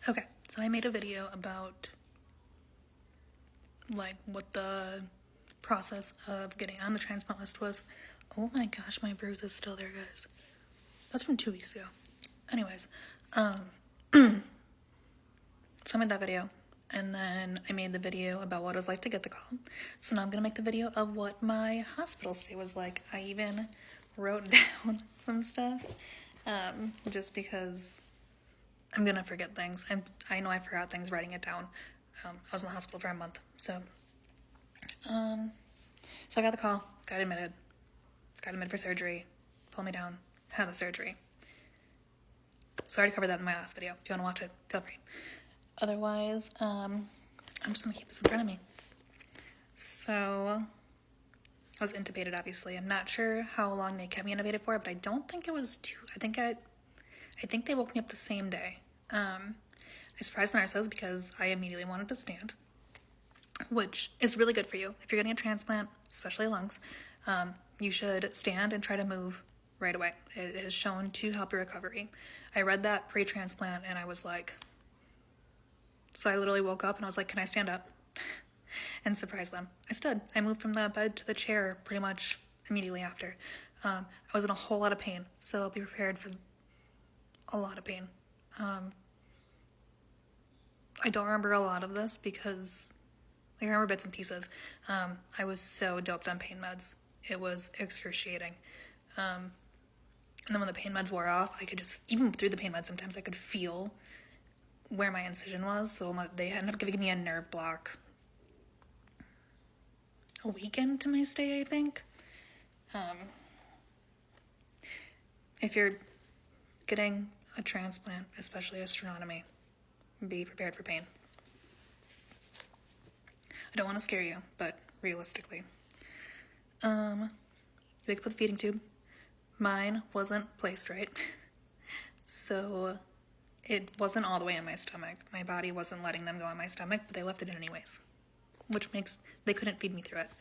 Okay, so I made a video about like what the process of getting on the transplant list was. Oh my gosh, my bruise is still there, guys. That's from 2 weeks ago. Anyways, so I made that video, and then I made the video about what it was like to get the call. So now I'm gonna make the video of what my hospital stay was like. I even wrote down some stuff, just because I'm gonna forget things. I know I forgot things writing it down. I was in the hospital for a month, so I got the call, got admitted for surgery, pulled me down, had the surgery. So I already covered that in my last video. If you want to watch it, feel free. Otherwise, I'm just gonna keep this in front of me. So I was intubated, obviously. I'm not sure how long they kept me intubated for, but I don't think it was too. I think they woke me up the same day. I surprised the nurses because I immediately wanted to stand, which is really good for you. If you're getting a transplant, especially lungs, you should stand and try to move right away. It is shown to help your recovery. I read that pre-transplant and I was like, so I literally woke up and I was like, can I stand up? And surprised them. I stood. I moved from the bed to the chair pretty much immediately after. I was in a whole lot of pain, so be prepared for a lot of pain. I don't remember a lot of this because I remember bits and pieces. I was so doped on pain meds. It was excruciating. And then when the pain meds wore off, I could just, even through the pain meds, sometimes I could feel where my incision was. So they ended up giving me a nerve block a week into my stay, I think. If you're getting a transplant, especially a sternotomy, be prepared for pain. I don't want to scare you, but realistically. You wake up with a feeding tube. Mine wasn't placed right. So it wasn't all the way in my stomach. My body wasn't letting them go in my stomach, but they left it in anyways. Which makes, they couldn't feed me through it.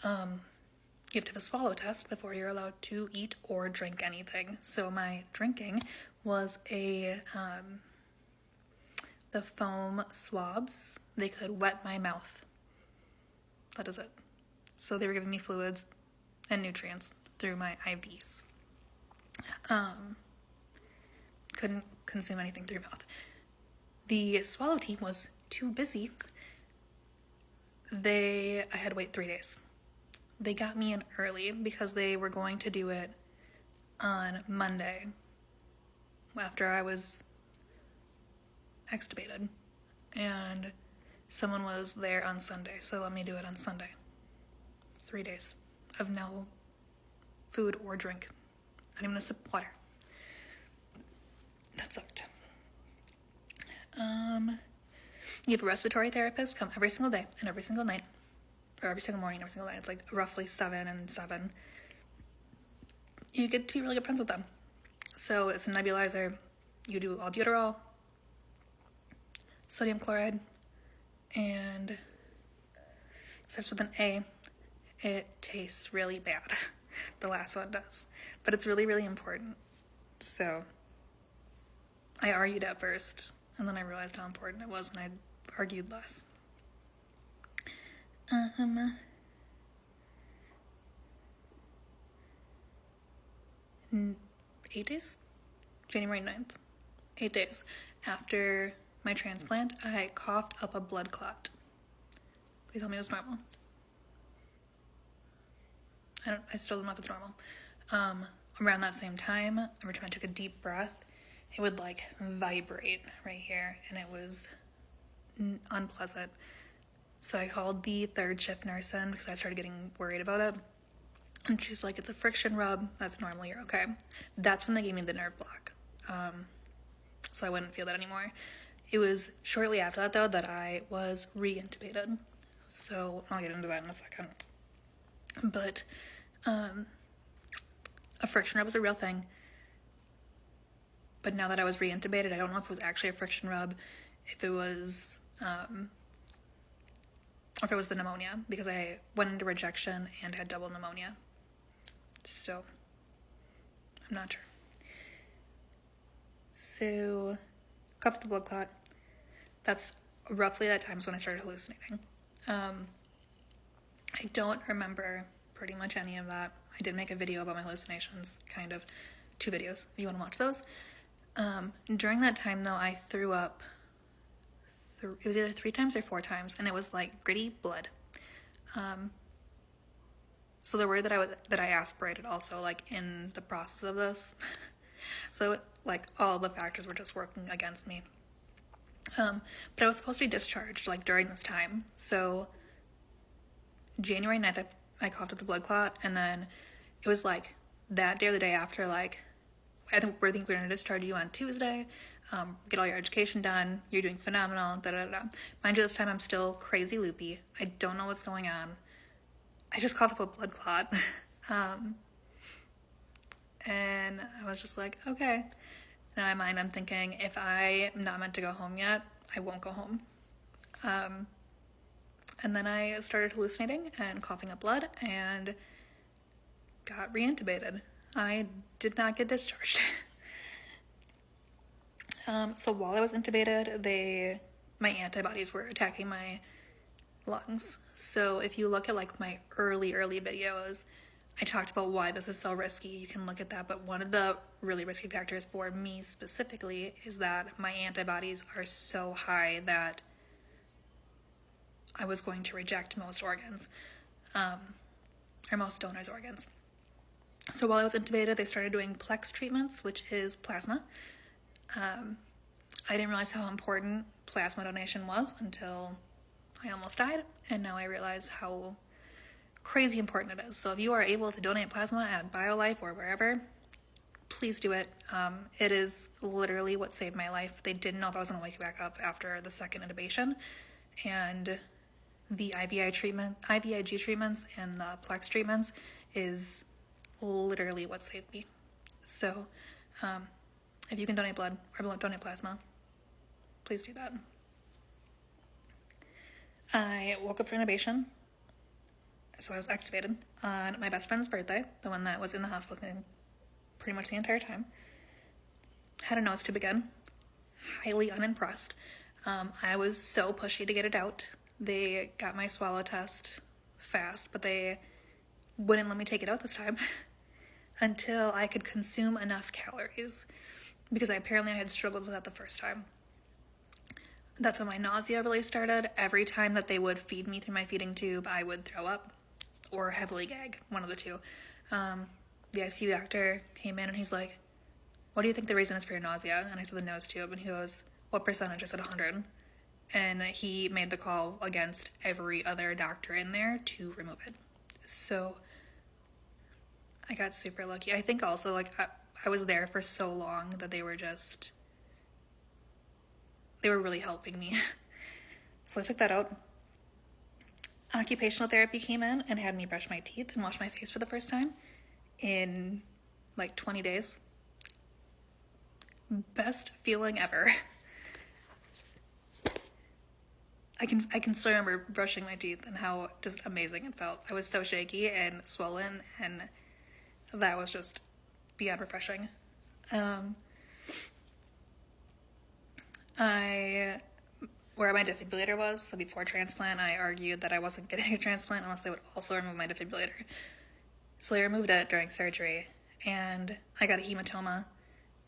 You have to have a swallow test before you're allowed to eat or drink anything. So my drinking was the foam swabs. They could wet my mouth. That is it. So they were giving me fluids and nutrients through my IVs. Couldn't consume anything through your mouth. The swallow team was too busy. I had to wait 3 days. They got me in early because they were going to do it on Monday after I was extubated, and someone was there on Sunday, so let me do it on Sunday. 3 days of no food or drink, not even a sip of water. That sucked. You have a respiratory therapist come every single day and every single night, or every single morning, every single night. It's like roughly 7 and 7. You get to be really good friends with them. So it's a nebulizer. You do albuterol, sodium chloride, and starts with an A. It tastes really bad. The last one does. But it's really, really important. So I argued at first, and then I realized how important it was, and I argued less. 8 days? January 9th. 8 days after my transplant, I coughed up a blood clot. They told me it was normal. I still don't know if it's normal. Around that same time, every time I took a deep breath, it would like vibrate right here, and it was unpleasant. So I called the third shift nurse in because I started getting worried about it. And she's like, it's a friction rub. That's normal. You're okay. That's when they gave me the nerve block. So I wouldn't feel that anymore. It was shortly after that, though, that I was re-intubated. So I'll get into that in a second. But a friction rub was a real thing. But now that I was re-intubated, I don't know if it was actually a friction rub, if it was the pneumonia, because I went into rejection and had double pneumonia. So I'm not sure. So coughed the blood clot, That's roughly that time is when I started hallucinating. I don't remember pretty much any of that. I did make a video about my hallucinations, kind of, 2 videos, if you want to watch those. During that time, though, I threw up, it was either 3 times or 4 times, and it was like gritty blood. So the word that I aspirated also, like, in the process of this. So, like, all the factors were just working against me. But I was supposed to be discharged, like, during this time. So January 9th, I coughed up the blood clot, and then it was, like, that day or the day after, like, I think we're going to discharge you on Tuesday, get all your education done, you're doing phenomenal, da-da-da-da. Mind you, this time I'm still crazy loopy. I don't know what's going on. I just coughed up a blood clot. And I was just like, okay. In my mind, I'm thinking, if I am not meant to go home yet, I won't go home. And then I started hallucinating and coughing up blood and got reintubated. I did not get discharged. So while I was intubated, my antibodies were attacking my lungs. So if you look at like my early videos, I talked about why this is so risky. You can look at that, but one of the really risky factors for me specifically is that my antibodies are so high that I was going to reject most organs, or most donors' organs. So while I was intubated, they started doing Plex treatments, which is plasma. I didn't realize how important plasma donation was until I almost died, and now I realize how crazy important it is. So if you are able to donate plasma at BioLife or wherever, please do it. It is literally what saved my life. They didn't know if I was going to wake back up after the second intubation, and the IVIG treatments and the Plex treatments is literally what saved me. So if you can donate blood or donate plasma, please do that. I woke up for intubation, so I was extubated on my best friend's birthday, the one that was in the hospital with me pretty much the entire time. Had a nose tube again. Highly unimpressed. I was so pushy to get it out. They got my swallow test fast, but they wouldn't let me take it out this time until I could consume enough calories, because I had struggled with that the first time. That's when my nausea really started. Every time that they would feed me through my feeding tube, I would throw up or heavily gag, one of the two. The ICU doctor came in and he's like, "What do you think the reason is for your nausea?" And I said the nose tube, and he goes, "What percentage?" I said 100. And he made the call against every other doctor in there to remove it. So I got super lucky. I think also, like, I was there for so long that they were really helping me. So I took that out. Occupational therapy came in and had me brush my teeth and wash my face for the first time in like 20 days. Best feeling ever. I can still remember brushing my teeth and how just amazing it felt. I was so shaky and swollen, and that was just beyond refreshing. Where my defibrillator was, so before transplant, I argued that I wasn't getting a transplant unless they would also remove my defibrillator. So they removed it during surgery, and I got a hematoma.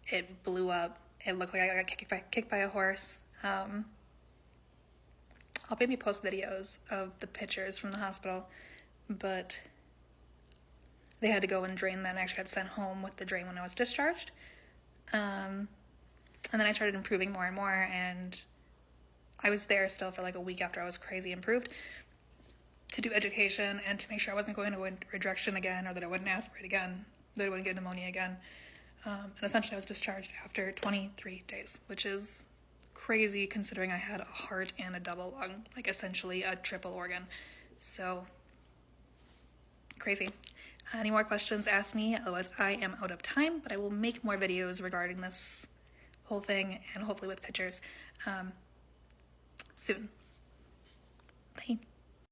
It blew up. It looked like I got kicked by a horse. I'll maybe post videos of the pictures from the hospital, but they had to go and drain that, and I actually got sent home with the drain when I was discharged. And then I started improving more and more, and I was there still for like a week after I was crazy improved to do education and to make sure I wasn't going to rejection again, or that I wouldn't aspirate again, that I wouldn't get pneumonia again. And essentially I was discharged after 23 days, which is crazy considering I had a heart and a double lung, like essentially a triple organ. So crazy. Any more questions, ask me. Otherwise, I am out of time, but I will make more videos regarding this whole thing, and hopefully with pictures, soon. Bye.